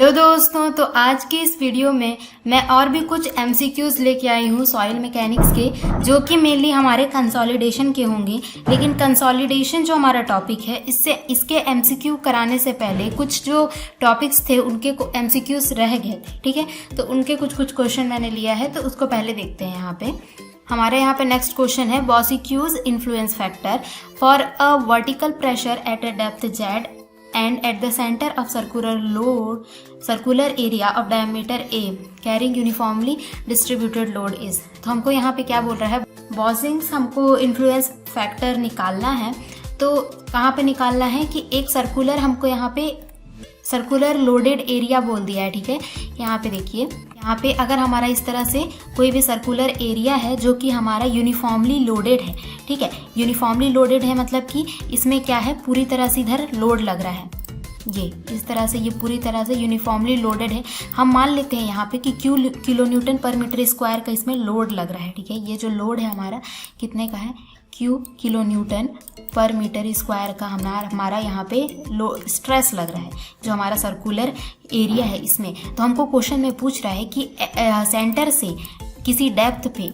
Hello दोस्तों, तो आज की इस वीडियो में मैं और भी कुछ एमसीक्यूज लेके आई हूँ सॉइल मैकेनिक्स के, जो कि मेनली हमारे कंसोलिडेशन के होंगे। लेकिन कंसोलिडेशन जो हमारा टॉपिक है, इसके एमसीक्यू कराने से पहले कुछ जो टॉपिक्स थे उनके एमसीक्यूज रह गए थे। ठीक है, तो उनके कुछ क्वेश्चन मैंने लिया है, तो उसको पहले देखते हैं। हमारे यहाँ पे नेक्स्ट क्वेश्चन है, Boussinesq's influence factor for a vertical pressure at a depth Z and at the center of circular area of diameter A carrying uniformly distributed load is। तो हमको यहाँ पे क्या बोल रहा है, बॉसिंग्स हमको इन्फ्लुएंस फैक्टर निकालना है। तो कहाँ पे निकालना है कि एक सर्कुलर, हमको यहाँ पे सर्कुलर लोडेड एरिया बोल दिया है। ठीक है, यहाँ पे देखिए, यहाँ पे अगर हमारा इस तरह से कोई भी सर्कुलर एरिया है जो कि हमारा यूनिफॉर्मली लोडेड है। ठीक है, यूनिफॉर्मली लोडेड है मतलब कि इसमें क्या है, पूरी तरह से इधर लोड लग रहा है। ये इस तरह से, ये पूरी तरह से यूनिफॉर्मली लोडेड है। हम मान लेते हैं यहाँ पे कि किलो न्यूटन पर मीटर स्क्वायर का इसमें लोड लग रहा है। ठीक है, ये जो लोड है हमारा कितने का है, किलो न्यूटन पर मीटर स्क्वायर का हमारा यहाँ पे स्ट्रेस लग रहा है जो हमारा सर्कुलर एरिया है इसमें। तो हमको क्वेश्चन में पूछ रहा है कि सेंटर से किसी डेप्थ पे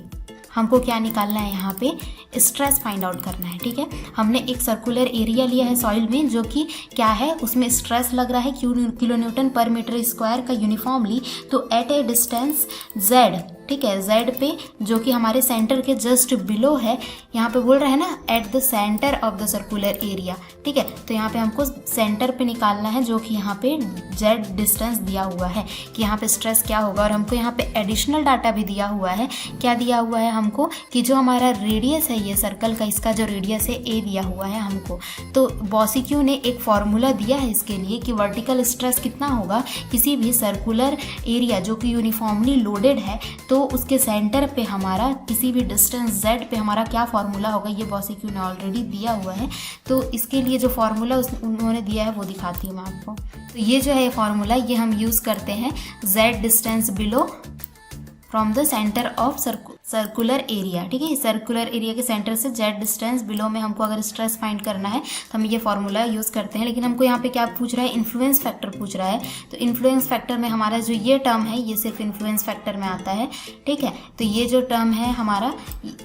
हमको क्या निकालना है, यहाँ पे स्ट्रेस फाइंड आउट करना है। ठीक है, हमने एक सर्कुलर एरिया लिया है सॉइल में जो कि क्या है, उसमें स्ट्रेस लग रहा है किलो न्यूटन पर मीटर स्क्वायर का यूनिफॉर्मली। तो एट ए डिस्टेंस जेड, ठीक है, जेड पे जो कि हमारे सेंटर के जस्ट बिलो है, यहाँ पे बोल रहा है ना at the centre of the circular area. ठीक है, तो यहाँ पे हमको सेंटर पे निकालना है जो कि यहाँ पे जेड डिस्टेंस दिया हुआ है कि यहाँ पे स्ट्रेस क्या होगा। और हमको यहाँ पे एडिशनल डाटा भी दिया हुआ है। क्या दिया हुआ है हमको कि जो हमारा रेडियस है ये सर्कल का, इसका जो रेडियस है ए दिया हुआ है हमको। तो बॉसिक्यू ने एक फॉर्मूला दिया है इसके लिए कि वर्टिकल स्ट्रेस कितना होगा किसी भी सर्कुलर एरिया जो कि यूनिफॉर्मली लोडेड है, तो उसके सेंटर पे हमारा किसी भी डिस्टेंस z पे हमारा क्या फॉर्मूला होगा, ये बॉसिक्यू ने ऑलरेडी दिया हुआ है। तो इसके लिए जो फॉर्मूला उन्होंने दिया है वो दिखाती हूँ मैं आपको। तो ये जो है फॉर्मूला, ये हम यूज़ करते हैं z distance below from the centre of circular area. ठीक है, सर्कुलर एरिया के सेंटर से जेड डिस्टेंस बिलो में हमको अगर स्ट्रेस फाइंड करना है तो हम ये फॉर्मूला यूज़ करते हैं। लेकिन हमको यहाँ पे क्या पूछ रहा है, इन्फ्लुएंस फैक्टर पूछ रहा है। तो इन्फ्लुएंस फैक्टर में हमारा जो ये टर्म है ये सिर्फ इन्फ्लुएंस फैक्टर में आता है। ठीक है, तो ये जो टर्म है हमारा,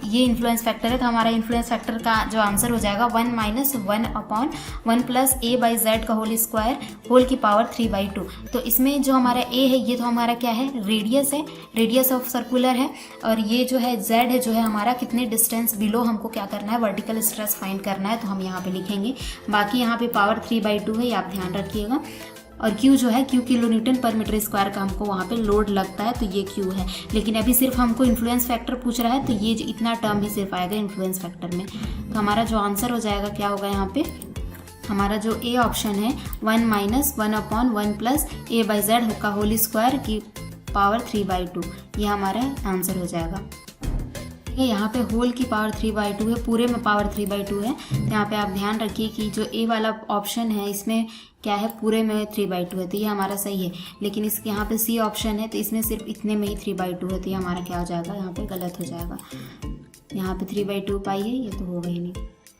ये इन्फ्लुएंस फैक्टर है। तो हमारा इन्फ्लुएंस फैक्टर का जो आंसर हो जाएगा 1 - 1/1 + a/z का होल स्क्वायर होल की पावर 3/2। तो इसमें जो हमारा a है ये तो हमारा क्या है, रेडियस है, रेडियस ऑफ सर्कुलर है। और ये जो है z है जो है हमारा कितने डिस्टेंस बिलो हमको क्या करना है, वर्टिकल स्ट्रेस फाइंड करना है। तो हम यहाँ पे लिखेंगे, बाकी यहाँ पे पावर 3/2 है, ये आप ध्यान रखिएगा। और Q जो है, Q किलो न्यूटन पर मीटर स्क्वायर का हमको वहाँ पे लोड लगता है, तो ये Q है। लेकिन अभी सिर्फ हमको इन्फ्लुएंस फैक्टर पूछ रहा है, तो ये इतना टर्म ही सिर्फ आएगा इन्फ्लुएंस फैक्टर में। तो हमारा जो आंसर हो जाएगा क्या होगा, यहाँ पे हमारा जो ए ऑप्शन है 1 - 1/1 + a/z का होल स्क्वायर की पावर 3/2, ये हमारा आंसर हो जाएगा। यहाँ पे होल की पावर 3/2 है, पूरे में पावर 3/2 है। तो यहाँ पे आप ध्यान रखिए कि जो ए वाला ऑप्शन है इसमें क्या है, पूरे में 3/2 है, तो ये हमारा सही है। लेकिन इस यहाँ पे सी ऑप्शन है तो इसमें सिर्फ इतने में ही 3/2 है, तो ये हमारा क्या हो जाएगा, यहाँ पे गलत हो जाएगा। यहाँ पे 3/2 पाई है, ये तो होगा ही नहीं।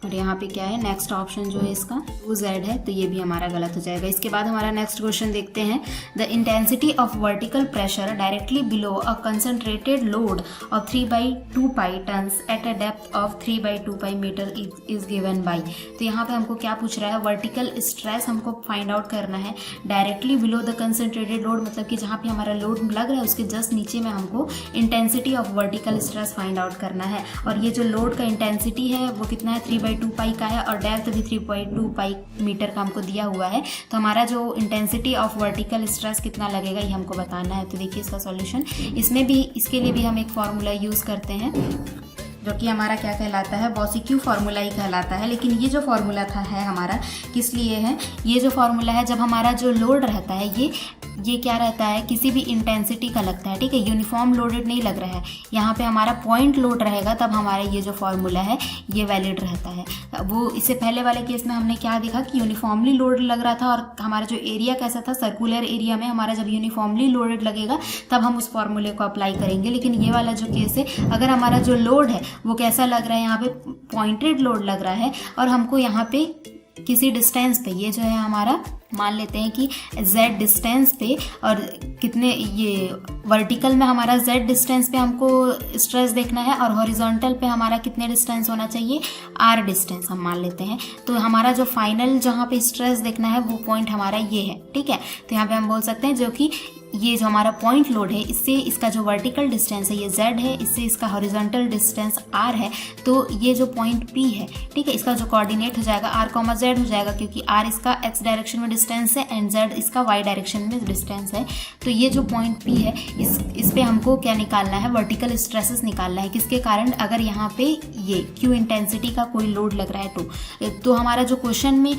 और यहाँ पे क्या है, नेक्स्ट ऑप्शन जो है इसका 2z है, तो ये भी हमारा गलत हो जाएगा। इसके बाद हमारा नेक्स्ट क्वेश्चन देखते हैं, the intensity of vertical pressure directly below a concentrated load of 3/2 pi tons at a depth of 3/2 pi metre is given by. तो यहाँ पे हमको क्या पूछ रहा है, वर्टिकल स्ट्रेस हमको फाइंड आउट करना है directly below the concentrated load, मतलब कि जहाँ पे हमारा लोड लग रहा है उसके जस्ट नीचे में हमको intensity of vertical stress find out करना है। और ये जो लोड का इंटेंसिटी है वो कितना है, 3/2 पाई का है, और डेप्थ भी 3/2 पाई मीटर का हमको दिया हुआ है। तो हमारा जो इंटेंसिटी ऑफ वर्टिकल स्ट्रेस कितना लगेगा ये हमको बताना है। तो देखिए इसका सॉल्यूशन, इसमें भी, इसके लिए भी हम एक फॉर्मूला यूज़ करते हैं जो कि हमारा क्या कहलाता है, बॉसिक्यू फार्मूला ही कहलाता है। लेकिन ये जो फार्मूला था है हमारा किस लिए है, ये जो फार्मूला है जब हमारा जो लोड रहता है ये क्या रहता है, किसी भी इंटेंसिटी का लगता है। ठीक है, यूनिफॉर्म लोडेड नहीं लग रहा है, यहाँ पे हमारा पॉइंट लोड रहेगा, तब हमारा ये जो फार्मूला है ये वैलिड रहता है। वो इससे पहले वाले केस में हमने क्या देखा कि यूनिफॉर्मली लोड लग रहा था, और हमारा जो एरिया कैसा था, सर्कुलर एरिया में हमारा जब यूनिफॉर्मली लोडेड लगेगा तब हम उस फार्मूले को अप्लाई करेंगे। लेकिन ये वाला जो केस है, अगर हमारा जो लोड है वो कैसा लग रहा है, यहाँ पे पॉइंटेड लोड लग रहा है और हमको यहाँ पे किसी डिस्टेंस पे, ये जो है हमारा मान लेते हैं कि z डिस्टेंस पे, और कितने ये वर्टिकल में हमारा z डिस्टेंस पे हमको स्ट्रेस देखना है और हॉरिजॉन्टल पे हमारा कितने डिस्टेंस होना चाहिए, r डिस्टेंस हम मान लेते हैं। तो हमारा जो फाइनल जहाँ पे स्ट्रेस देखना है वो पॉइंट हमारा ये है, ठीक है। तो यहाँ पे हम बोल सकते हैं जो कि ये जो हमारा पॉइंट लोड है, इससे इसका जो वर्टिकल डिस्टेंस है ये z है, इससे इसका हॉरिजॉन्टल डिस्टेंस r है। तो ये जो पॉइंट P है, ठीक है, इसका जो कोऑर्डिनेट हो जाएगा r, z हो जाएगा, क्योंकि r इसका x डायरेक्शन में डिस्टेंस है एंड z इसका y डायरेक्शन में डिस्टेंस है। तो ये जो पॉइंट P है, इस पे हमको क्या निकालना है, वर्टिकल स्ट्रेसेस निकालना है। किसके कारण, अगर यहाँ पे ये Q इंटेंसिटी का कोई लोड लग रहा है तो हमारा जो क्वेश्चन में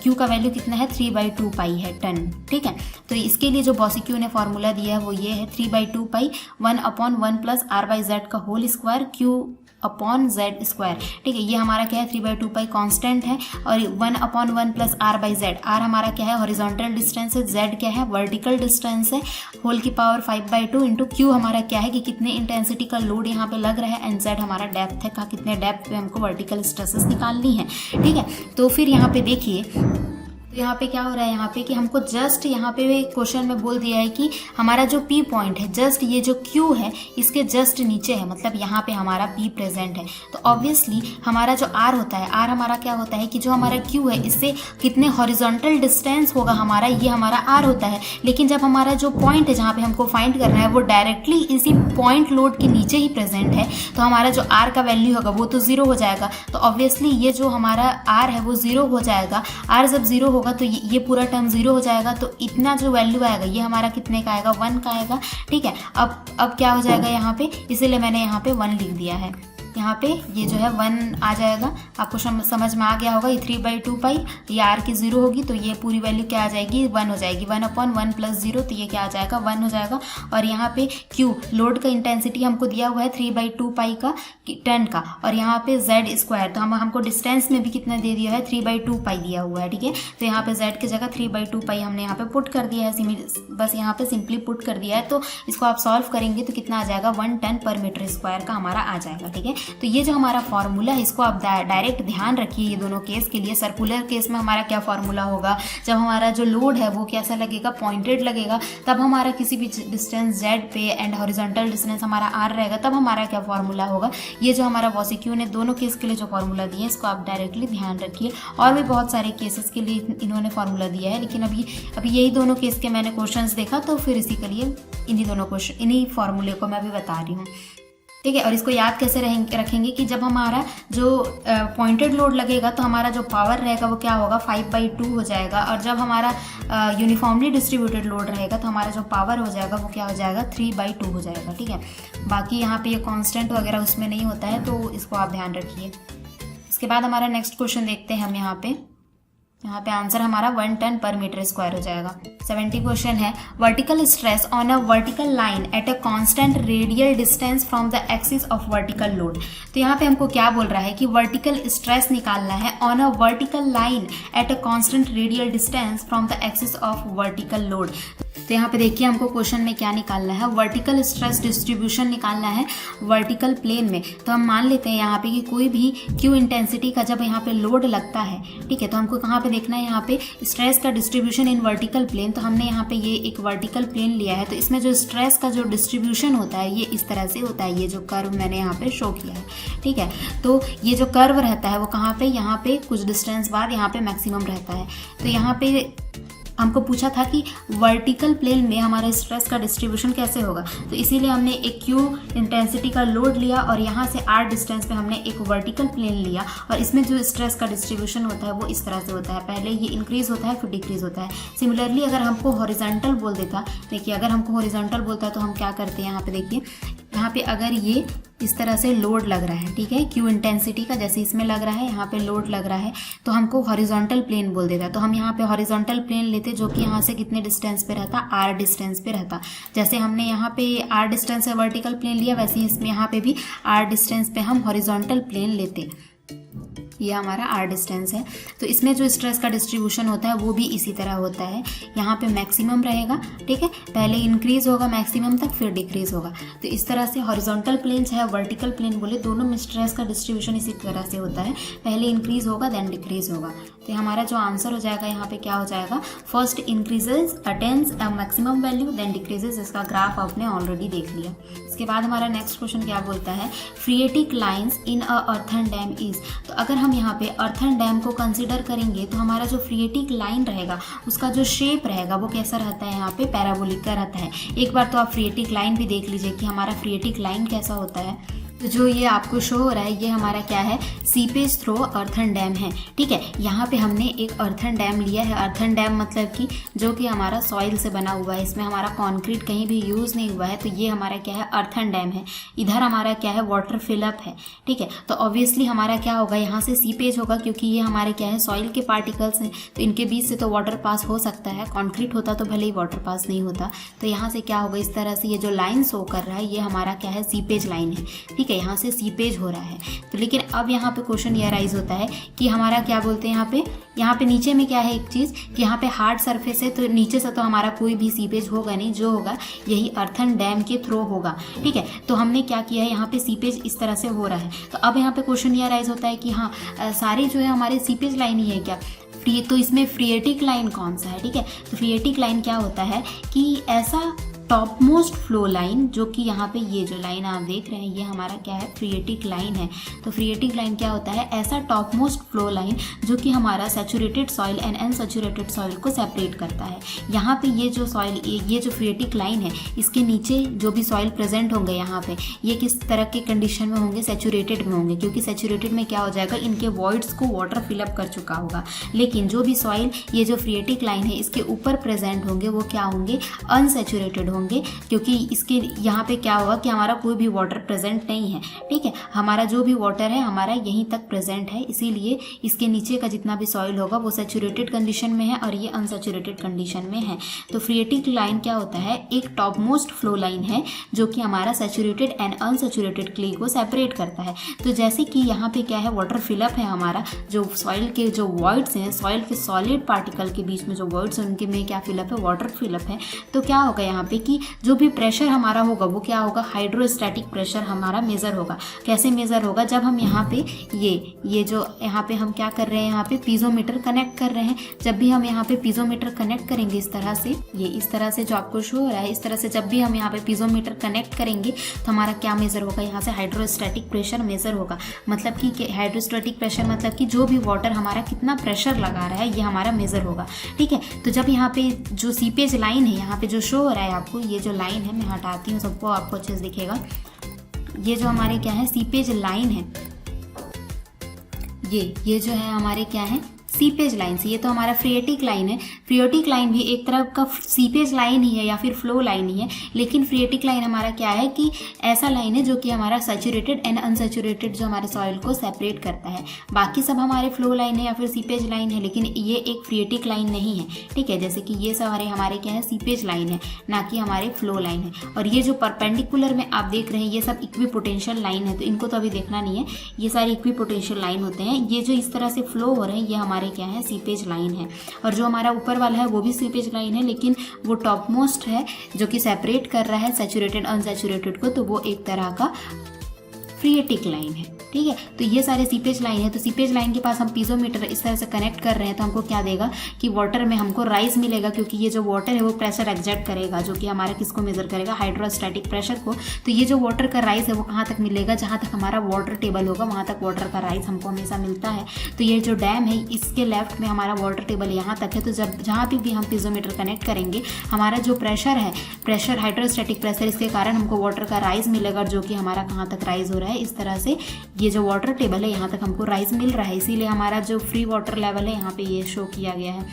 Q का वैल्यू कितना है, 3/2 पाई है, टन, ठीक है। तो इसके लिए जो बॉसिक्यू ने फॉर्मूला दिया है वो ये है 3/2 पाई 1/1 प्लस r/z का होल स्क्वायर Q/z स्क्वायर, ठीक है। ये हमारा क्या है, 3/2 पाई कांस्टेंट है, और 1/1 प्लस r/z, r हमारा क्या है, हॉरिजॉन्टल डिस्टेंस है, z क्या है, वर्टिकल डिस्टेंस है, होल की पावर 5/2 इंटू Q हमारा क्या है कि कितने इंटेंसिटी का लोड यहाँ पे लग रहा है, एंड z हमारा डेप्थ है, कहाँ कितने डेप्थ पे हमको वर्टिकल स्ट्रेसेस निकालनी है, ठीक है। तो फिर यहाँ पे देखिए, यहाँ पे क्या हो रहा है, यहाँ पे कि हमको जस्ट यहाँ पे क्वेश्चन में बोल दिया है कि हमारा जो P पॉइंट है, जस्ट ये जो Q है इसके जस्ट नीचे है, मतलब यहाँ पे हमारा P प्रेजेंट है। तो ऑब्वियसली हमारा जो R होता है, R हमारा क्या होता है कि जो हमारा Q है इससे कितने हॉरिजॉन्टल डिस्टेंस होगा हमारा, ये हमारा R होता है। लेकिन जब हमारा जो पॉइंट है जहाँ पे हमको फाइंड करना है वो डायरेक्टली इसी पॉइंट लोड के नीचे ही प्रेजेंट है, तो हमारा जो R का वैल्यू होगा वो तो 0 हो जाएगा। तो ऑब्वियसली ये जो हमारा R है वो 0 हो जाएगा। R जब 0 होगा तो ये पूरा टर्म 0 हो जाएगा, तो इतना जो वैल्यू आएगा ये हमारा कितने का आएगा, 1 का आएगा, ठीक है। अब क्या हो जाएगा यहाँ पे, इसीलिए मैंने यहाँ पे 1 लिख दिया है। यहाँ पे ये जो है 1 आ जाएगा, आपको समझ में आ गया होगा। ये 3/2 पाई, ये r की 0 होगी तो ये पूरी वैल्यू क्या आ जाएगी, 1 हो जाएगी, 1/1 प्लस 0, तो ये क्या आ जाएगा, 1 हो जाएगा। और यहाँ पे Q लोड का इंटेंसिटी हमको दिया हुआ है 3/2 पाई का टन का, और यहाँ पे z स्क्वायर, तो हमको डिस्टेंस में भी कितना दे दिया है, 3/2 पाई दिया हुआ है, ठीक है। तो यहाँ पे z की जगह 3/2 पाई हमने यहाँ पे पुट कर दिया है, बस यहाँ पे सिंपली पुट कर दिया है। तो इसको आप सॉल्व करेंगे तो कितना आ जाएगा, 1 टन पर मीटर स्क्वायर का हमारा आ जाएगा, ठीक है। तो ये जो हमारा फॉर्मूला है इसको आप डायरेक्ट ध्यान रखिए ये दोनों केस के लिए। सर्कुलर केस में हमारा क्या फॉर्मूला होगा, जब हमारा जो लोड है वो कैसा लगेगा, पॉइंटेड लगेगा, तब हमारा किसी भी डिस्टेंस z पे एंड हॉरिजॉन्टल डिस्टेंस हमारा r रहेगा, तब हमारा क्या फॉर्मूला होगा। ये जो हमारा बॉसिक्यू ने दोनों केस के लिए जो फॉर्मूला दिया है इसको आप डायरेक्टली ध्यान रखिए। और भी बहुत सारे केसेस के लिए इन्होंने फॉर्मूला दिया है, लेकिन अभी यही दोनों केस के मैंने क्वेश्चंस देखा, तो फिर इसी के लिए इन्हीं फॉर्मूले को मैं अभी बता रही हूँ, ठीक है। और इसको याद कैसे रखेंगे कि जब हमारा जो पॉइंटेड लोड लगेगा तो हमारा जो पावर रहेगा वो क्या होगा, 5/2 हो जाएगा, और जब हमारा यूनिफॉर्मली डिस्ट्रीब्यूटेड लोड रहेगा तो हमारा जो पावर हो जाएगा वो क्या हो जाएगा, 3/2 हो जाएगा, ठीक है। बाकी यहाँ पे ये कांस्टेंट वगैरह उसमें नहीं होता है, तो इसको आप ध्यान रखिए। इसके बाद हमारा नेक्स्ट क्वेश्चन देखते हैं हम। यहाँ पे आंसर हमारा 1 टन पर मीटर स्क्वायर हो जाएगा। 70 क्वेश्चन है, vertical stress on a vertical line at a constant radial distance from the axis of vertical load. तो यहाँ पे हमको क्या बोल रहा है कि वर्टिकल स्ट्रेस निकालना है on a vertical line at a constant radial distance from the axis of vertical load. तो यहाँ पे देखिए हमको क्वेश्चन में क्या निकालना है, वर्टिकल स्ट्रेस डिस्ट्रीब्यूशन निकालना है वर्टिकल प्लेन में। तो हम मान लेते हैं यहाँ पे कि कोई भी Q इंटेंसिटी का जब यहाँ पे लोड लगता है, ठीक है, तो हमको कहाँ पे देखना है, यहाँ पे स्ट्रेस का डिस्ट्रीब्यूशन इन वर्टिकल प्लेन। तो हमने यहाँ पे ये एक वर्टिकल प्लेन लिया है, तो इसमें जो स्ट्रेस का जो डिस्ट्रीब्यूशन होता है ये इस तरह से होता है, ये जो कर्व मैंने यहाँ पे शो किया है, ठीक है। तो ये जो कर्व रहता है वो कहाँ पे, यहाँ पे कुछ डिस्टेंस बाद यहाँ पे मैक्सिमम रहता है। तो यहाँ पे हमको पूछा था कि वर्टिकल प्लेन में हमारा स्ट्रेस का डिस्ट्रीब्यूशन कैसे होगा, तो इसीलिए हमने एक Q इंटेंसिटी का लोड लिया और यहाँ से R डिस्टेंस पे हमने एक वर्टिकल प्लेन लिया, और इसमें जो स्ट्रेस का डिस्ट्रीब्यूशन होता है वो इस तरह से होता है, पहले ये इंक्रीज होता है फिर डिक्रीज होता है। सिमिलरली अगर हमको हॉरिजॉन्टल बोल देता, देखिए अगर हमको हॉरिजॉन्टल बोलता तो हम क्या करते हैं, यहाँ पे देखिए, यहाँ पे अगर ये इस तरह से लोड लग रहा है, ठीक है, Q इंटेंसिटी का जैसे इसमें लग रहा है, यहाँ पे लोड लग रहा है, तो हमको हॉरिजॉन्टल प्लेन बोल देता। तो हम यहाँ पे हॉरिजॉन्टल प्लेन लेते जो कि यहाँ से कितने डिस्टेंस पे रहता, R डिस्टेंस पे रहता। जैसे हमने यहाँ पे R डिस्टेंस से वर्टिकल प्लेन लिया, वैसे ही इसमें यहाँ पे भी R डिस्टेंस पे हम हॉरिजॉन्टल प्लेन लेते। ये हमारा r डिस्टेंस है। तो इसमें जो स्ट्रेस का डिस्ट्रीब्यूशन होता है वो भी इसी तरह होता है। यहाँ पे मैक्सिमम रहेगा, ठीक है, पहले इंक्रीज होगा मैक्सिमम तक, फिर डिक्रीज होगा। तो इस तरह से हॉरिजॉन्टल प्लेन चाहे वर्टिकल प्लेन बोले, दोनों में स्ट्रेस का डिस्ट्रीब्यूशन इसी तरह से होता है, पहले इंक्रीज होगा देन डिक्रीज होगा। तो हमारा जो आंसर हो जाएगा यहाँ पे क्या हो जाएगा, first increases attains a maximum value then decreases. इसका ग्राफ आपने ऑलरेडी देख लिया। इसके बाद हमारा नेक्स्ट क्वेश्चन क्या बोलता है, phreatic lines in a earthen dam is. तो अगर हम यहाँ पे अर्थन डैम को कंसीडर करेंगे तो हमारा जो फ्रिएटिक लाइन रहेगा उसका जो शेप रहेगा वो कैसा रहता है, यहाँ पे पैराबोलिक का रहता है। एक बार तो आप फ्रिएटिक लाइन भी देख लीजिए कि हमारा फ्रिएटिक लाइन कैसा होता है। तो जो ये आपको शो हो रहा है ये हमारा क्या है, सीपेज थ्रो अर्थन डैम है, ठीक है। यहाँ पे हमने एक अर्थन डैम लिया है। अर्थन डैम मतलब कि जो कि हमारा सॉइल से बना हुआ है, इसमें हमारा कंक्रीट कहीं भी यूज़ नहीं हुआ है। तो ये हमारा क्या है, अर्थन डैम है। इधर हमारा क्या है, वाटर फिलअप है, ठीक है। तो ऑब्वियसली हमारा क्या होगा, यहाँ से सीपेज होगा क्योंकि ये हमारे क्या है, सॉइल के पार्टिकल्स हैं, तो इनके बीच से तो वाटर पास हो सकता है। कॉन्क्रीट होता तो भले ही वाटर पास नहीं होता। तो यहाँ से क्या होगा, इस तरह से ये जो लाइन शो कर रहा है ये हमारा क्या है, सीपेज लाइन है, ठीक है। यहाँ से सीपेज हो रहा है। तो लेकिन अब यहाँ पे क्वेश्चन ये राइज होता है कि हमारा क्या बोलते हैं, यहाँ पे नीचे में क्या है एक चीज़ कि यहाँ पे हार्ड सरफेस है, तो नीचे से तो हमारा कोई भी सीपेज होगा नहीं, जो होगा यही अर्थन डैम के थ्रो होगा, ठीक है। तो हमने क्या किया है, यहाँ पे सीपेज इस तरह से हो रहा है। तो अब यहाँ पे क्वेश्चन ये राइज होता है कि हाँ सारे जो है हमारे सीपेज लाइन ही है क्या, तो इसमें फ्रिएटिक लाइन कौन सा है, ठीक है। तो फ्रिएटिक लाइन क्या होता है कि ऐसा टॉप मोस्ट फ्लो लाइन, जो कि यहाँ पे ये जो लाइन आप देख रहे हैं ये हमारा क्या है, फ्रिएटिक लाइन है। तो फ्रिएटिक लाइन क्या होता है, ऐसा टॉप मोस्ट फ्लो लाइन जो कि हमारा saturated soil and unsaturated soil को सेपरेट करता है। यहाँ पे ये जो सॉइल, ये जो फ्रिएटिक लाइन है, इसके नीचे जो भी सॉइल प्रेजेंट होंगे यहाँ पे, ये किस तरह के कंडीशन में होंगे, सैचुरेटेड में होंगे, क्योंकि सैचुरेटेड में क्या हो जाएगा, इनके वॉइड्स को वाटर फिलअप कर चुका होगा। लेकिन जो भी सॉइल ये जो फ्रिएटिक लाइन है इसके ऊपर प्रेजेंट होंगे वो क्या होंगे, अनसैचुरेटेड होंगे, क्योंकि इसके यहाँ पे क्या होगा कि हमारा कोई भी वाटर प्रेजेंट नहीं है, ठीक है। हमारा जो भी वाटर है हमारा यहीं तक प्रेजेंट है, इसीलिए इसके नीचे का जितना भी सॉइल होगा वो सैचुरेटेड कंडीशन में है और ये अनसैचुरेटेड कंडीशन में है। तो फ्रिएटिक लाइन क्या होता है, एक टॉप मोस्ट फ्लो लाइन है जो कि हमारा सैचुरेटेड एंड अनसैचुरेटेड क्ले को सेपरेट करता है। तो जैसे कि यहाँ पे क्या है, वाटर फिलअप है, हमारा जो सॉइल के जो वॉइड्स हैं, सॉइल के सॉलिड पार्टिकल के बीच में जो वॉइड्स हैं उनके में क्या फिलअप है, वाटर फिलअप है। तो क्या होगा यहाँ पे कि जो भी प्रेशर हमारा होगा वो क्या होगा, हाइड्रोस्टैटिक प्रेशर हमारा मेजर होगा। कैसे मेजर होगा, जब हम यहाँ पे ये जो यहाँ पे हम क्या कर रहे हैं, यहाँ पे पीजोमीटर कनेक्ट कर रहे हैं। जब भी हम यहाँ पे पीजोमीटर कनेक्ट करेंगे इस तरह से, ये इस तरह से जो आपको शो हो रहा है, इस तरह से जब भी हम यहाँ पे पीजोमीटर कनेक्ट करेंगे तो हमारा क्या मेजर होगा, यहाँ से हाइड्रोस्टैटिक प्रेशर मेजर होगा। मतलब कि हाइड्रोस्टैटिक प्रेशर मतलब कि जो भी वाटर हमारा कितना प्रेशर लगा रहा है ये हमारा मेजर होगा, ठीक है। तो जब यहाँ पे जो सीपेज लाइन है, यहाँ पे जो शो हो रहा है आपको, ये जो लाइन है मैं हटाती हूँ सबको, आपको अच्छे से दिखेगा। ये जो हमारे क्या है, सीपेज लाइन है, ये जो है हमारे क्या है, सीपेज लाइन से। ये तो हमारा फ्रिएटिक लाइन है। फ्रिएटिक लाइन भी एक तरह का सीपेज लाइन ही है या फिर फ्लो लाइन ही है, लेकिन फ्रिएटिक लाइन हमारा क्या है कि ऐसा लाइन है जो कि हमारा सैचुरेटेड एंड अनसैचुरेटेड जो हमारे सॉइल को सेपरेट करता है। बाकी सब हमारे फ्लो लाइन है या फिर सीपेज लाइन है, लेकिन ये एक फ्रिएटिक लाइन नहीं है, ठीक है। जैसे कि ये सारे हमारे क्या है, सीपेज लाइन है, ना कि हमारे फ्लो लाइन है। और ये जो परपेंडिकुलर में आप देख रहे हैं ये सब इक्विपोटेंशियल लाइन है, तो इनको तो अभी देखना नहीं है। ये सारे इक्विपोटेंशियल लाइन होते हैं। ये जो इस तरह से फ्लो हो रहे हैं ये हमारे क्या है, सीपेज लाइन है। और जो हमारा ऊपर वाला है वो भी सीपेज लाइन है, लेकिन वो टॉप मोस्ट है जो कि सेपरेट कर रहा है सैचुरेटेड अनसैचुरेटेड को, तो वो एक तरह का फ्रिएटिक लाइन है, ठीक है। तो ये सारे सीपेज लाइन है। तो सीपेज लाइन के पास हम पीजोमीटर इस तरह से कनेक्ट कर रहे हैं तो हमको क्या देगा कि वाटर में हमको राइज मिलेगा, क्योंकि ये जो वाटर है वो प्रेशर एग्जर्ट करेगा, जो कि हमारा किसको मेजर करेगा, हाइड्रोस्टैटिक प्रेशर को। तो ये जो वाटर का राइज है वो कहाँ तक मिलेगा, जहाँ तक हमारा वाटर टेबल होगा वहाँ तक वाटर का राइज हमको हमेशा मिलता है। तो ये जो डैम है इसके लेफ्ट में हमारा वाटर टेबल यहाँ तक है। तो जब जहाँ भी हम पीजोमीटर कनेक्ट करेंगे हमारा जो प्रेशर है, प्रेशर हाइड्रोस्टैटिक प्रेशर, इसके कारण हमको वाटर का राइज मिलेगा, जो कि हमारा कहाँ तक राइज हो रहा है, इस तरह से ये जो वाटर टेबल है यहाँ तक हमको राइज मिल रहा है। इसीलिए हमारा जो फ्री वाटर लेवल है यहाँ पे ये शो किया गया है।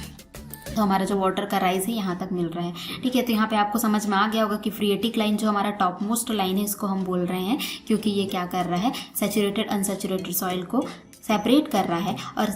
तो हमारा जो वाटर का राइज है यहाँ तक मिल रहा है, ठीक है। तो यहाँ पे आपको समझ में आ गया होगा कि फ्रिएटिक लाइन जो हमारा टॉप मोस्ट लाइन है इसको हम बोल रहे हैं, क्योंकि ये क्या कर रहा है, सैचुरेटेड अनसैचुरेटेड सॉइल को सेपरेट कर रहा है और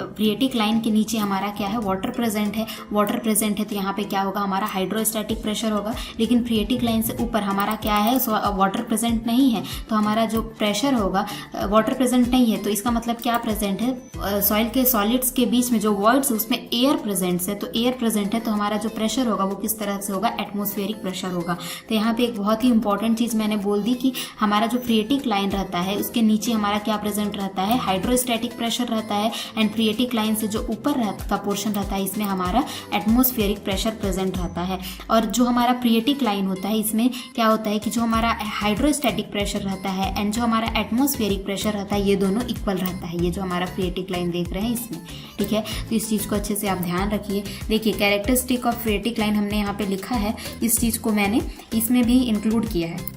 फ्रिएटिक लाइन के नीचे हमारा क्या है, वाटर प्रेजेंट है। वाटर प्रेजेंट है तो यहाँ पे क्या होगा, हमारा हाइड्रोस्टैटिक प्रेशर होगा। लेकिन फ्रिएटिक लाइन से ऊपर हमारा क्या है, वाटर प्रेजेंट नहीं है, तो हमारा जो प्रेशर होगा, वाटर प्रेजेंट नहीं है तो इसका मतलब क्या प्रेजेंट है, सॉइल के सॉलिड्स के बीच में जो वॉइड्स उसमें एयर प्रेजेंट है, तो एयर प्रेजेंट है तो हमारा जो प्रेशर होगा वो किस तरह से होगा, एटमॉस्फेरिक प्रेशर होगा। तो यहाँ पे एक बहुत ही इंपॉर्टेंट चीज़ मैंने बोल दी कि हमारा जो फ्रिएटिक लाइन रहता है उसके नीचे हमारा क्या प्रेजेंट रहता है, हाइड्रोस्टैटिक प्रेशर रहता है। एंड फ्रिएटिक लाइन से जो ऊपर का पोर्शन रहता है इसमें हमारा एटमॉस्फेरिक प्रेशर प्रेजेंट रहता है। और जो हमारा फ्रिएटिक लाइन होता है इसमें क्या होता है कि जो हमारा हाइड्रोस्टैटिक प्रेशर रहता है एंड जो हमारा एटमॉस्फेरिक प्रेशर रहता है ये दोनों इक्वल रहता है, ये जो हमारा फ्रिएटिक लाइन देख रहे हैं इसमें। ठीक है, तो इस चीज़ को अच्छे से आप ध्यान रखिए। देखिए कैरेक्टरिस्टिक ऑफ फ्रिएटिक लाइन हमने यहाँ पे लिखा है, इस चीज़ को मैंने इसमें भी इंक्लूड किया है।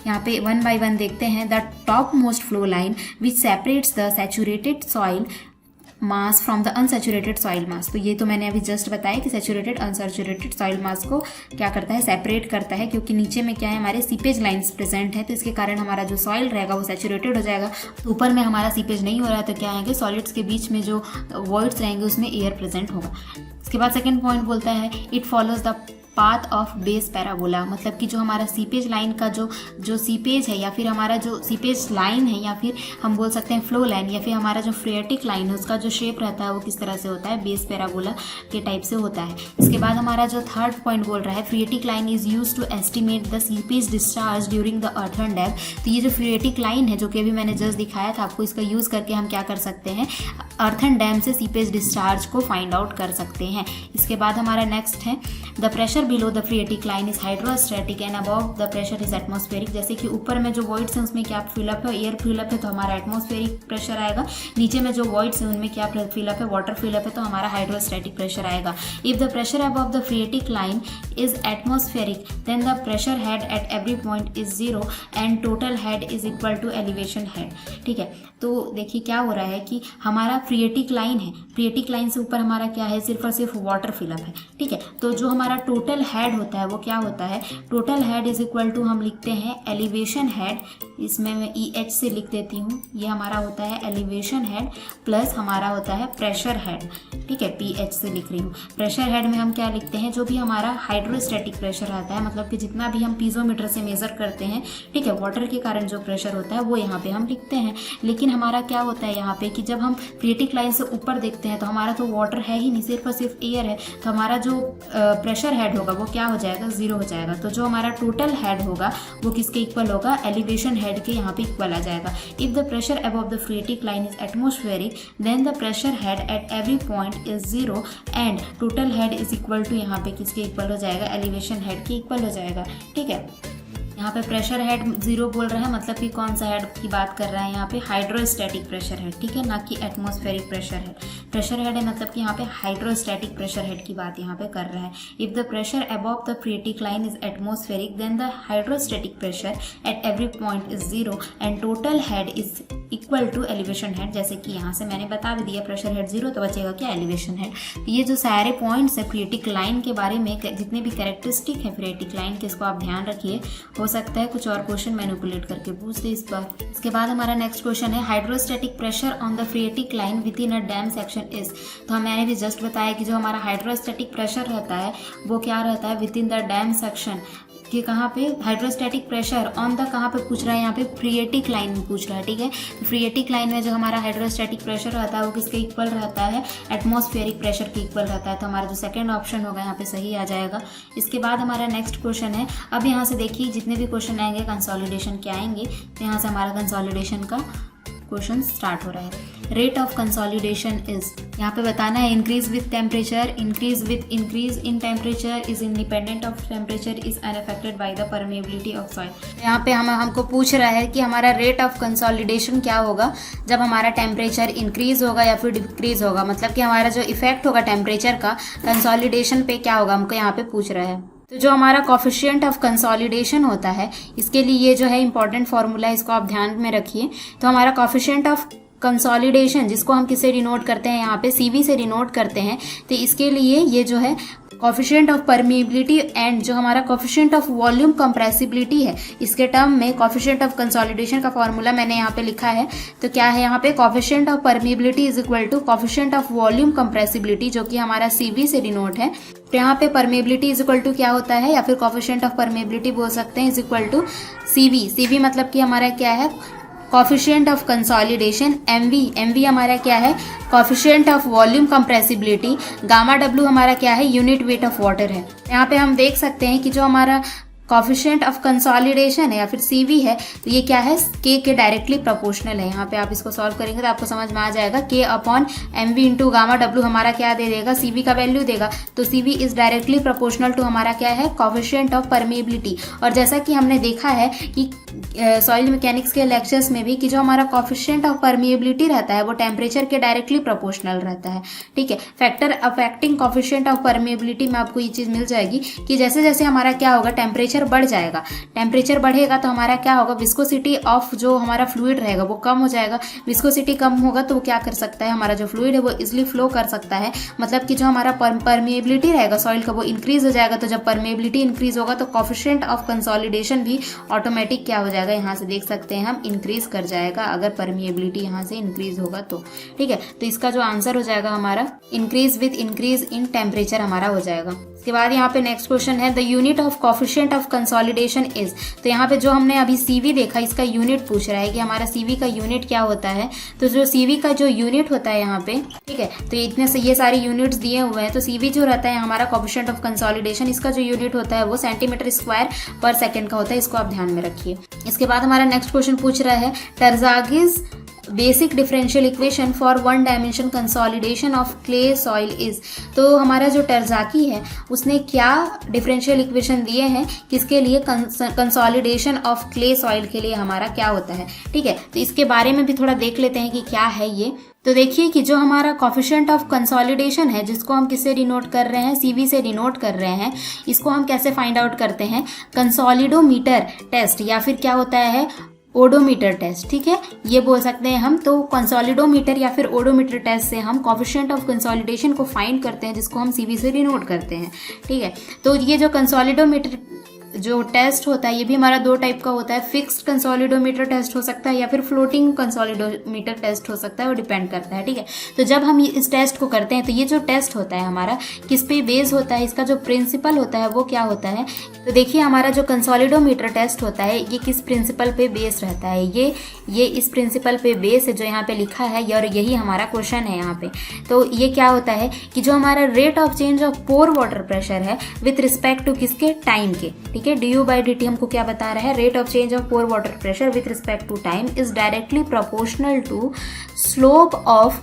यहाँ पे वन बाय वन देखते हैं। The top most flow line which separates the saturated soil mass from the unsaturated soil मास। तो ये तो मैंने अभी जस्ट बताया कि सैचुरेटेड अनसैचुरेटेड सॉइल मास को क्या करता है, सेपरेट करता है, क्योंकि नीचे में क्या है, हमारे सीपेज लाइंस प्रेजेंट है, तो इसके कारण हमारा जो सॉइल रहेगा वो सैचुरेटेड हो जाएगा। ऊपर में हमारा सीपेज नहीं हो रहा है तो क्या है, सॉलिड्स के बीच में जो वॉइड्स रहेंगे उसमें एयर प्रेजेंट होगा। इसके बाद सेकेंड पॉइंट बोलता है it follows the path of base parabola, मतलब कि जो हमारा सीपेज लाइन का जो सीपेज है या फिर हमारा जो सीपेज लाइन है या फिर हम बोल सकते हैं फ्लो लाइन या फिर हमारा जो फ्रिएटिक लाइन है उसका जो शेप रहता है वो किस तरह से होता है, बेस पैराबोला के टाइप से होता है। इसके बाद हमारा जो थर्ड पॉइंट बोल रहा है phreatic line is use to estimate the seepage discharge during the earthen dam. तो ये जो फ्रिएटिक लाइन है जो कि अभी मैंने जस्ट दिखाया था आपको, इसका यूज करके हम क्या कर सकते हैं, अर्थन डैम से सीपेज डिस्चार्ज को फाइंड आउट कर सकते हैं। इसके बाद हमारा नेक्स्ट है the pressure below the phreatic line is hydrostatic and above the pressure is atmospheric. जैसे कि ऊपर में जो वॉइड्स हैं उसमें क्या फिलअप है, एयर फिलअप है तो हमारा एटमॉस्फेरिक प्रेशर आएगा। नीचे में जो वॉइड्स हैं उनमें क्या फिलअप है, वाटर फिलअप है तो हमारा हाइड्रोस्टैटिक प्रेशर आएगा। If the pressure above the phreatic line is atmospheric then the pressure head at every point is zero and total head is equal to elevation head. ठीक है, तो देखिए क्या हो रहा है कि हमारा फ्रिएटिक लाइन है, फ्रिएटिक लाइन से ऊपर हमारा क्या है, सिर्फ और सिर्फ वाटर फिलअप है। ठीक है, तो जो हमारा टोटल हेड होता है वो क्या होता है, total head is equal to हम लिखते हैं एलिवेशन हेड, इसमें मैं EH से लिख देती हूँ, ये हमारा होता है एलिवेशन हेड प्लस हमारा होता है प्रेशर हेड। ठीक है, PH से लिख रही हूँ। प्रेशर हेड में हम क्या लिखते हैं, जो भी हमारा हाइड्रोस्टैटिक प्रेशर रहता है, मतलब कि जितना भी हम पीजोमीटर से मेजर करते हैं, ठीक है, वाटर के कारण जो प्रेशर होता है वो यहाँ पे हम लिखते हैं। लेकिन हमारा क्या होता है यहाँ पे कि जब हम फ्रिएटिक लाइन से ऊपर देखते हैं तो हमारा तो वाटर है ही नहीं, सिर्फ और सिर्फ एयर है, तो हमारा जो प्रेशर हेड होगा वो क्या हो जाएगा, जीरो हो जाएगा। तो जो हमारा टोटल हेड होगा वो किसके इक्वल होगा, एलिवेशन हेड के यहाँ पे इक्वल आ जाएगा। If the pressure above the phreatic line is atmospheric then the pressure head at every point is zero and total head is equal to यहाँ पे किसके इक्वल हो जाएगा, एलिवेशन हेड के इक्वल हो जाएगा। ठीक है, यहाँ पे प्रेशर हेड जीरो बोल रहा है, मतलब कि कौन सा हेड की बात कर रहा है यहाँ पे, हाइड्रोस्टैटिक प्रेशर हेड। ठीक है, ना कि atmospheric pressure head. Pressure head है मतलब कि यहाँ पे हाइड्रोस्टैटिक प्रेशर हेड की बात यहाँ पे कर रहा है। If the pressure above the phreatic line is atmospheric then the hydrostatic pressure at every point is zero and total head is equal to elevation head. जैसे कि यहाँ से मैंने बता भी दिया, प्रेशर हेड जीरो तो बचेगा क्या, एलिवेशन हेड। तो ये जो सारे पॉइंट्स है फ्रिएटिक लाइन के बारे में, जितने भी कैरेक्टरिस्टिक है फ्रिएटिक लाइन के, इसको आप ध्यान रखिए। हो सकता है कुछ और क्वेश्चन मैनिपुलेट करके पूछ दे इस बार। इसके बाद हमारा नेक्स्ट क्वेश्चन है hydrostatic pressure on the phreatic line within a dam section is. तो मैंने भी जस्ट बताया कि जो हमारा हाइड्रोस्टैटिक प्रेशर रहता है वो क्या रहता है, within the dam section कि कहाँ पे हाइड्रोस्टैटिक प्रेशर ऑन द कहाँ पे पूछ रहा है, यहाँ पे फ्रिएटिक लाइन में पूछ रहा है। ठीक है, तो फ्रिएटिक लाइन में जो हमारा हाइड्रोस्टैटिक प्रेशर रहता है वो किसके इक्वल रहता है, एटमॉस्फेरिक प्रेशर के इक्वल रहता है। तो हमारा जो सेकंड ऑप्शन होगा यहाँ पे सही आ जाएगा। इसके बाद हमारा नेक्स्ट क्वेश्चन है, अब यहाँ से देखिए जितने भी क्वेश्चन आएंगे कंसोलिडेशन के आएंगे, तो यहाँ से हमारा कंसोलिडेशन का क्वेश्चन स्टार्ट हो रहा है। रेट ऑफ कंसोलिडेशन इज, यहाँ पे बताना है increase with temperature, increase with increase in temperature is independent of temperature is unaffected by the permeability of soil. यहाँ पे हमको पूछ रहा है कि हमारा रेट ऑफ कंसोलिडेशन क्या होगा जब हमारा टेम्परेचर इंक्रीज होगा या फिर डिक्रीज होगा, मतलब कि हमारा जो इफेक्ट होगा टेम्परेचर का कंसोलिडेशन पे क्या होगा, हमको यहाँ पे पूछ रहा है। तो जो हमारा कोफिशिएंट ऑफ कंसोलिडेशन होता है, इसके लिए ये जो है इंपॉर्टेंट फार्मूला है, इसको आप ध्यान में रखिए। तो हमारा कोफिशिएंट ऑफ कंसोलिडेशन, जिसको हम किससे डिनोट करते हैं, यहाँ पे CV से डिनोट करते हैं, तो इसके लिए ये जो है कोफिशिएंट ऑफ परमिएबिलिटी एंड जो हमारा कोफिशिएंट ऑफ वॉल्यूम कंप्रेसिबिलिटी है, इसके टर्म में कोफिशिएंट ऑफ कंसोलिडेशन का फॉर्मूला मैंने यहाँ पे लिखा है। तो क्या है यहाँ पे, coefficient of permeability is equal to coefficient of volume compressibility, जो कि हमारा CV से डिनोट है। तो यहाँ पे परमिएबिलिटी इज इक्वल टू क्या होता है, या फिर कोफिशिएंट ऑफ परमिएबिलिटी बोल सकते हैं, इज इक्वल टू CV मतलब कि हमारा क्या है, कोफिशिएंट ऑफ कंसोलिडेशन। MV हमारा क्या है, coefficient of volume compressibility. Gamma W हमारा क्या है, यूनिट वेट ऑफ वाटर है। यहाँ पे हम देख सकते हैं कि जो हमारा कोफिशिएंट ऑफ कंसोलिडेशन है या फिर CV है, तो ये क्या है, K के डायरेक्टली प्रोपोर्शनल है। यहाँ पे आप इसको सॉल्व करेंगे तो आपको समझ में आ जाएगा। K upon MV into gamma W हमारा क्या दे देगा, CV का वैल्यू देगा। तो CV is directly proportional to हमारा क्या है, कोफिशिएंट ऑफ परमिएबिलिटी। और जैसा कि हमने देखा है कि सॉइल मैकेनिक्स के लेक्चर्स में भी, कि जो हमारा कोफिशिएंट ऑफ परमिएबिलिटी रहता है वो टेम्परेचर के डायरेक्टली प्रोपोर्शनल रहता है। ठीक है, factor affecting coefficient of permeability में आपको ये चीज मिल जाएगी कि जैसे जैसे हमारा क्या होगा, टेम्परेचर बढ़ जाएगा। टेम्परेचर बढ़ेगा तो हमारा क्या होगा, विस्कोसिटी ऑफ जो हमारा फ्लूइड रहेगा वो कम हो जाएगा। विस्कोसिटी कम होगा तो वो क्या कर सकता है, हमारा जो फ्लूइड है वो इजिली फ्लो कर सकता है। मतलब कि जो हमारा परमिएबिलिटी रहेगा सॉइल का वो इंक्रीज हो जाएगा। तो जब परमिएबिलिटी इंक्रीज होगा तो कोफिशिएंट ऑफ कंसोलिडेशन भी ऑटोमेटिक क्या हो जाएगा, यहाँ से देख सकते हैं हम, इंक्रीज कर जाएगा अगर परमिएबिलिटी यहाँ से इंक्रीज होगा तो। ठीक है, तो इसका जो आंसर हो जाएगा हमारा, increase with increase in temperature हमारा हो जाएगा। इसके बाद यहाँ पे नेक्स्ट क्वेश्चन है, the unit of coefficient of consolidation is. तो यहाँ पे जो हमने अभी CV देखा, इसका यूनिट पूछ रहा है कि हमारा CV का यूनिट क्या होता है। तो जो CV का जो यूनिट होता है यहाँ पे, ठीक है, तो इतने से ये सारे यूनिट्स दिए हुए हैं। तो CV जो रहता है हमारा कोफिशिएंट ऑफ कंसोलिडेशन, इसका जो यूनिट होता है वो सेंटीमीटर स्क्वायर पर सेकेंड का होता है। इसको आप ध्यान में रखिए। इसके बाद हमारा नेक्स्ट क्वेश्चन पूछ रहा है, Terzaghi's basic differential equation for one dimension consolidation of clay soil is. तो हमारा जो टर्जाकी है उसने क्या डिफरेंशियल इक्वेशन दिए हैं, किसके लिए, कंसोलिडेशन ऑफ क्ले सॉइल के लिए हमारा क्या होता है। ठीक है, तो इसके बारे में भी थोड़ा देख लेते हैं कि क्या है ये। तो देखिए कि जो हमारा कोफिशिएंट ऑफ कंसोलिडेशन है, जिसको हम किससे डिनोट कर रहे हैं, CV से डिनोट कर रहे हैं, इसको हम कैसे फाइंड आउट करते हैं, कंसोलिडोमीटर टेस्ट या फिर क्या होता है, ओडोमीटर टेस्ट। ठीक है, ये बोल सकते हैं हम। तो कंसोलिडोमीटर या फिर ओडोमीटर टेस्ट से हम कोफिशिएंट ऑफ कंसोलिडेशन को फाइंड करते हैं, जिसको हम CV से डिनोट करते हैं। ठीक है, तो ये जो कंसोलिडोमीटर जो टेस्ट होता है ये भी हमारा दो टाइप का होता है। फिक्स्ड कंसोलिडोमीटर टेस्ट हो सकता है या फिर फ्लोटिंग कंसोलिडोमीटर टेस्ट हो सकता है, वो डिपेंड करता है। ठीक है, तो जब हम इस टेस्ट को करते हैं तो ये जो टेस्ट होता है हमारा किस पे बेस होता है, इसका जो प्रिंसिपल होता है वो क्या होता है। तो देखिए हमारा जो कंसोलिडोमीटर टेस्ट होता है ये किस प्रिंसिपल पे बेस रहता है, ये इस प्रिंसिपल पे बेस है जो यहाँ पे लिखा है, और यही हमारा क्वेश्चन है यहाँ पे। तो ये क्या होता है कि जो हमारा rate of change of pore water pressure है विथ रिस्पेक्ट टू किसके, टाइम के। ठीक है, du/dt हमको क्या बता रहा है, rate of change of pore water pressure with respect to time is directly proportional to slope of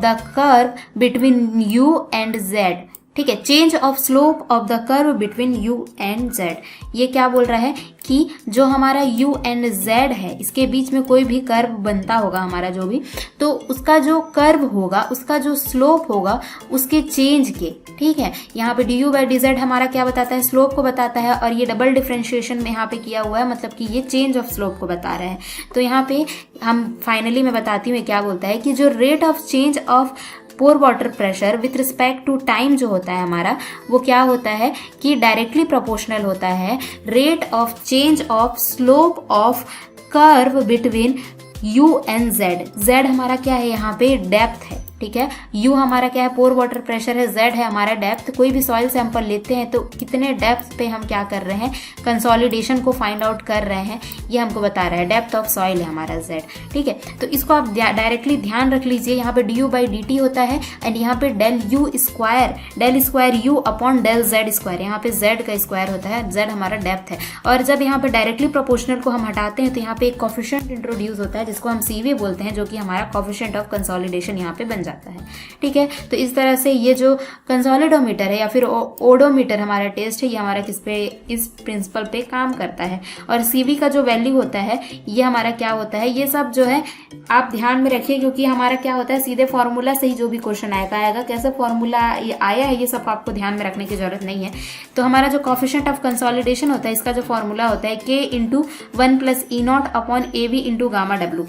the curve between u and z। ठीक है, change of slope of the curve between u and z। ये क्या बोल रहा है कि जो हमारा u एंड z है इसके बीच में कोई भी कर्व बनता होगा हमारा जो भी, तो उसका जो कर्व होगा, उसका जो स्लोप होगा उसके चेंज के। ठीक है, यहाँ पे du/dz हमारा क्या बताता है, स्लोप को बताता है, और ये डबल डिफरेंशिएशन में यहाँ पे किया हुआ है, मतलब कि ये चेंज ऑफ स्लोप को बता रहे हैं। तो यहाँ पे हम फाइनली मैं बताती हूँ क्या बोलता है कि जो rate of change of pore water pressure with respect to time जो होता है हमारा, वो क्या होता है कि डायरेक्टली प्रोपोर्शनल होता है rate of change of slope of curve between u and z हमारा क्या है, यहाँ पे डेप्थ है। ठीक है, u हमारा क्या है, पोर वाटर प्रेशर है, z है हमारा डेप्थ। कोई भी सॉइल सैंपल लेते हैं तो कितने डेप्थ पे हम क्या कर रहे हैं, कंसोलिडेशन को फाइंड आउट कर रहे हैं, ये हमको बता रहा है। डेप्थ ऑफ सॉइल है हमारा z। ठीक है, तो इसको आप डायरेक्टली ध्यान रख लीजिए। यहाँ पे du/dt होता है एंड यहाँ पे del square u upon del z square, यहाँ पे z का स्क्वायर होता है, z हमारा डेप्थ है। और जब यहाँ पे डायरेक्टली प्रोपोर्शनल को हम हटाते हैं तो यहाँ पे एक कोफिशिएंट इंट्रोड्यूस होता है जिसको हम CV बोलते हैं, जो कि हमारा कोफिशिएंट ऑफ कंसोलिडेशन यहाँ पे बन जाता है। ठीक है, तो इस तरह से ये जो कंसोलिडोमीटर है या फिर ओडोमीटर हमारा टेस्ट है, ये हमारा किस पे, इस प्रिंसिपल पे काम करता है। और CV का जो वैल्यू होता है ये हमारा क्या होता है, ये सब जो है आप ध्यान में रखिए, क्योंकि हमारा क्या होता है सीधे फॉर्मूला से ही जो भी क्वेश्चन आएगा, कैसे फॉर्मूला आया है ये सब आपको ध्यान में रखने की जरूरत नहीं है। तो हमारा जो कोफिशिएंट ऑफ कंसोलिडेशन होता है इसका जो फॉर्मूला होता है K × 1 + E0 upon AV × gamma W।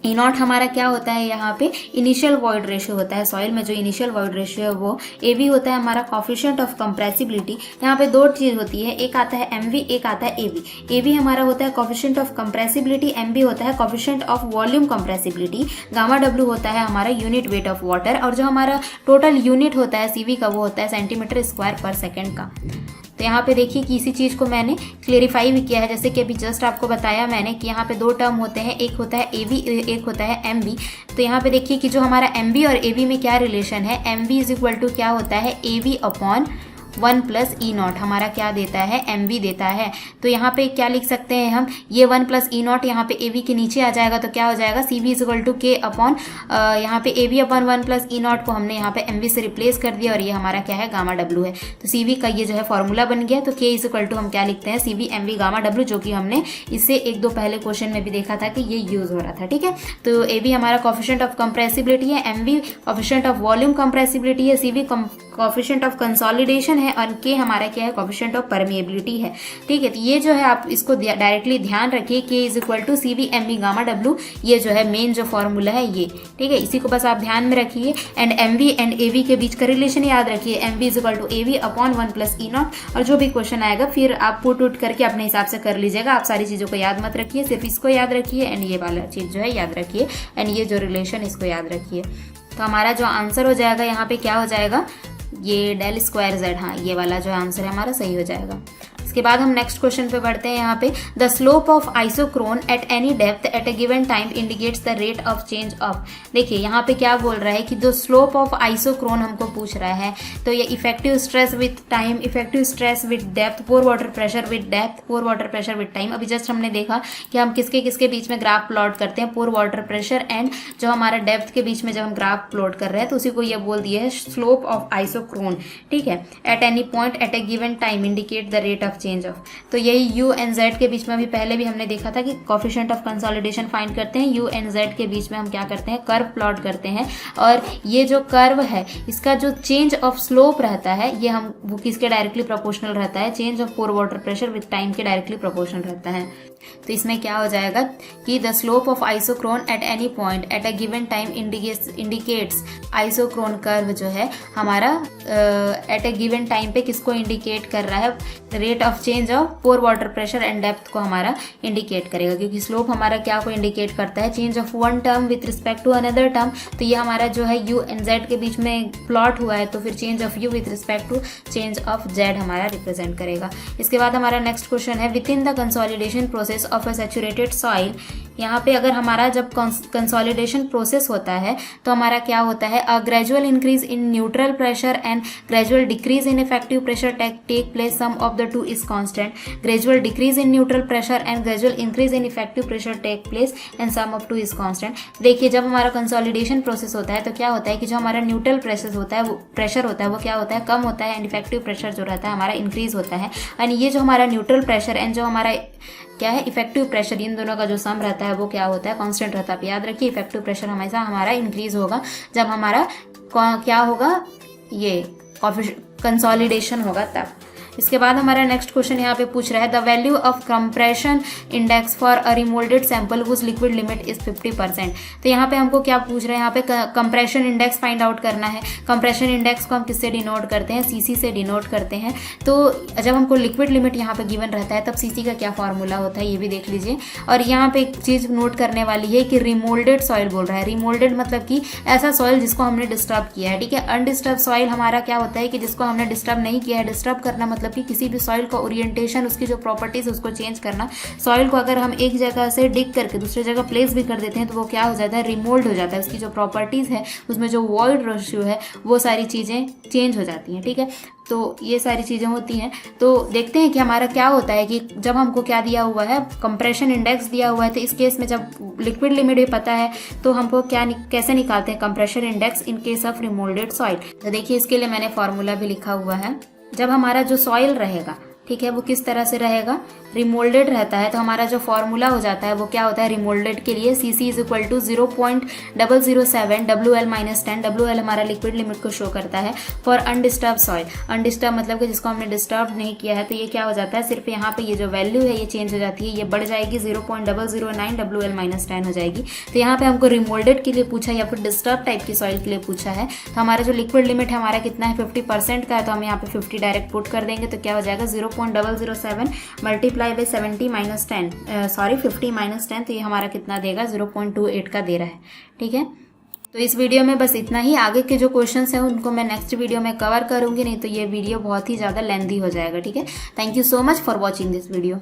E not हमारा क्या होता है, यहाँ पे इनिशियल वॉइड रेशियो होता है। सॉइल में जो इनिशियल वॉइड रेशियो है वो एवी होता है हमारा कोफिशिएंट ऑफ कंप्रेसिबिलिटी। यहाँ पे दो चीज होती है, एक आता है एमवी, एक आता है एवी। एवी हमारा होता है कोफिशिएंट ऑफ कंप्रेसिबिलिटी, एमवी होता है coefficient of volume compressibility, gamma W होता है हमारा यूनिट वेट ऑफ वाटर, और जो हमारा टोटल यूनिट होता है सीवी का वो होता है सेंटीमीटर स्क्वायर पर सेकेंड का। तो यहाँ पे देखिए कि इसी चीज़ को मैंने क्लेरिफाई भी किया है, जैसे कि अभी जस्ट आपको बताया मैंने कि यहाँ पे दो टर्म होते हैं, एक होता है एवी, एक होता है एमवी। तो यहाँ पे देखिए कि जो हमारा एमवी और एवी में क्या रिलेशन है, एमवी इज इक्वल टू क्या होता है, एवी अपॉन 1 प्लस ई नॉट हमारा क्या देता है, एमवी देता है। तो यहाँ पे क्या लिख सकते हैं हम, ये 1 प्लस ई नॉट यहाँ पे एवी के नीचे आ जाएगा, तो क्या हो जाएगा, सीवी इज इक्वल टू के अपॉन यहाँ पे एवी अपॉन 1 प्लस ई नॉट को हमने यहाँ पे एमवी से रिप्लेस कर दिया, और ये हमारा क्या है, गामा डब्ल्यू है। तो सीवी का ये जो है फॉर्मूला बन गया। तो के इज इक्वल टू हम क्या लिखते हैं, सीवी एमवी गामा डब्ल्यू, जो कि हमने इससे एक दो पहले क्वेश्चन में भी देखा था कि ये यूज हो रहा था। ठीक है, तो एवी हमारा कोफिशिएंट ऑफ कंप्रेसिबिलिटी है, m v coefficient of volume compressibility है, सीवी कोफिशिएंट ऑफ कंसोलिडेशन है, और के हमारा क्या है, कोफिशिएंट ऑफ परमिएबिलिटी है। ठीक है, तो ये जो है आप इसको डायरेक्टली ध्यान रखिए, के is equal to c v m v gamma डब्ल्यू, ये जो है मेन जो फॉर्मूला है ये। ठीक है, इसी को बस आप ध्यान में रखिए। And m v and a v के बीच का रिलेशन याद रखिए, m v is equal to a v upon 1 plus e nought, और जो भी क्वेश्चन आएगा फिर आप पुट उट करके अपने हिसाब से कर लीजिएगा। आप सारी चीजों को याद मत रखिए, सिर्फ इसको याद रखिए एंड ये वाला चीज जो है याद रखिए, एंड ये जो रिलेशन इसको याद रखिए। तो हमारा जो आंसर हो जाएगा यहाँ पे क्या हो जाएगा, ये डेल स्क्वायर जेड, हाँ ये वाला जो आंसर है हमारा सही हो जाएगा। इसके बाद हम नेक्स्ट क्वेश्चन पे बढ़ते हैं। यहाँ पे the slope of isochrone at any depth at a given time indicates the rate of change of. देखिए यहाँ पे क्या बोल रहा है कि जो स्लोप ऑफ आइसोक्रोन हमको पूछ रहा है, तो ये effective stress with time, effective stress with depth, pore water pressure with depth, pore water pressure with time. अभी जस्ट हमने देखा कि हम किसके किसके बीच में ग्राफ प्लॉट करते हैं, पोर वाटर प्रेशर एंड जो हमारा डेप्थ के बीच में जब हम ग्राफ प्लॉट कर रहे हैं, तो उसी को ये बोल दिया है स्लोप ऑफ आइसोक्रोन। ठीक है, at any point at a given time indicate the rate of change of. तो यही u एंड z के बीच में अभी पहले भी हमने देखा था कि कोफिशिएंट ऑफ कंसोलिडेशन फाइंड करते हैं, u एंड z के बीच में हम क्या करते हैं, कर्व प्लॉट करते हैं, और ये जो कर्व है इसका जो चेंज ऑफ स्लोप रहता है ये हम वो किसके डायरेक्टली प्रोपोर्शनल रहता है, change of pore water pressure with time के डायरेक्टली प्रोपोर्शनल रहता है। तो इसमें क्या हो जाएगा कि the slope of isochrone at any point at a given time indicates, isochrone curve जो है हमारा एट अ गिवन टाइम पे किसको इंडिकेट कर रहा है, rate of change of pore water pressure and depth को हमारा इंडिकेट करेगा, क्योंकि स्लोप हमारा क्या को इंडिकेट करता है, change of one term with respect to another term. तो ये हमारा जो है u एंड z के बीच में प्लॉट हुआ है, तो फिर change of u with respect to change of z हमारा रिप्रेजेंट करेगा। इसके बाद हमारा नेक्स्ट क्वेश्चन है, within the consolidation process of a saturated soil. यहाँ पे अगर हमारा जब कंसोलिडेशन प्रोसेस होता है तो हमारा क्या होता है, a gradual increase in neutral pressure and gradual decrease in effective pressure take place, sum of the two is constant. Gradual decrease in neutral pressure and gradual increase in effective pressure take place and sum of two is constant. देखिए जब हमारा consolidation process होता है तो क्या होता है कि जो हमारा न्यूट्रल प्रेशर होता है वो क्या होता है, कम होता है, एंड इफेक्टिव प्रेशर जो रहता है हमारा इंक्रीज होता है। एंड ये जो हमारा न्यूट्रल प्रेशर एंड जो हमारा क्या है इफेक्टिव प्रेशर, इन दोनों का जो सम रहता है वो क्या होता है, कांस्टेंट रहता है। याद रखिए इफेक्टिव प्रेशर हमेशा हमारा इंक्रीज होगा जब हमारा क्या होगा, ये कंसोलिडेशन होगा तब। इसके बाद हमारा नेक्स्ट क्वेश्चन यहाँ पे पूछ रहा है, the value of compression index for a remoulded sample whose liquid limit is 50%। तो यहाँ पे हमको क्या पूछ रहे हैं, यहाँ पे कंप्रेशन इंडेक्स फाइंड आउट करना है। कंप्रेशन इंडेक्स को हम किससे डिनोट करते हैं, सीसी से डिनोट करते हैं। तो जब हमको लिक्विड लिमिट यहाँ पे गिवन रहता है तब सीसी का क्या फॉर्मूला होता है ये भी देख लीजिए। और यहाँ पे एक चीज नोट करने वाली है कि रिमोल्डेड सॉइल बोल रहा है। रिमोल्डेड मतलब कि ऐसा सॉइल जिसको हमने डिस्टर्ब किया है। ठीक है, अनडिस्टर्ब सॉइल हमारा क्या होता है कि जिसको हमने डिस्टर्ब नहीं किया है। डिस्टर्ब करना मतलब कि किसी भी सॉइल का ओरिएंटेशन, उसकी जो प्रॉपर्टीज उसको चेंज करना। सॉइल को अगर हम एक जगह से डिग करके दूसरी जगह प्लेस भी कर देते हैं तो वो क्या हो जाता है, रिमोल्ड हो जाता है। उसकी जो प्रॉपर्टीज है, उसमें जो वॉइड रेशियो है, वो सारी चीजें चेंज हो जाती हैं। ठीक है, तो ये सारी चीजें होती हैं। तो देखते हैं कि हमारा क्या होता है कि जब हमको क्या दिया हुआ है, कंप्रेशन इंडेक्स दिया हुआ है, तो इस केस में जब लिक्विड लिमिट भी पता है तो हमको कैसे निकालते हैं compression index in case of remoulded soil. तो देखिए इसके लिए मैंने फॉर्मूला भी लिखा हुआ है। जब हमारा जो सॉइल रहेगा, ठीक है, वो किस तरह से रहेगा, रिमोल्डेड रहता है तो हमारा जो फॉर्मूला हो जाता है वो क्या होता है रिमोल्डेड के लिए, CC is equal to 0.007 WL-10। WL हमारा लिक्विड लिमिट को शो करता है फॉर अनडिस्टर्ब सॉइल। अनडिस्टर्ब मतलब कि जिसको हमने डिस्टर्ब नहीं किया है, तो ये क्या हो जाता है, सिर्फ यहाँ पे ये जो वैल्यू है ये चेंज हो जाती है, ये बढ़ जाएगी 0.009 WL-10 हो जाएगी। तो यहाँ पे हमको रिमोल्डेड के लिए पूछा या फिर डिस्टर्ब टाइप की सॉइल के लिए पूछा है, तो हमारा जो लिक्विड लिमिट है हमारा कितना है 50% का है, तो हम यहाँ पे 50 डायरेक्ट पुट कर देंगे, तो क्या हो जाएगा 0.007 मल्टीप्लाई बाई 50 माइनस 10, तो ये हमारा कितना देगा 0.28 का दे रहा है। ठीक है, तो इस वीडियो में बस इतना ही। आगे के जो क्वेश्चंस हैं उनको मैं नेक्स्ट वीडियो में कवर करूंगी, नहीं तो ये वीडियो बहुत ही ज़्यादा लेंथी हो जाएगा। ठीक है, thank you so much for watching this video.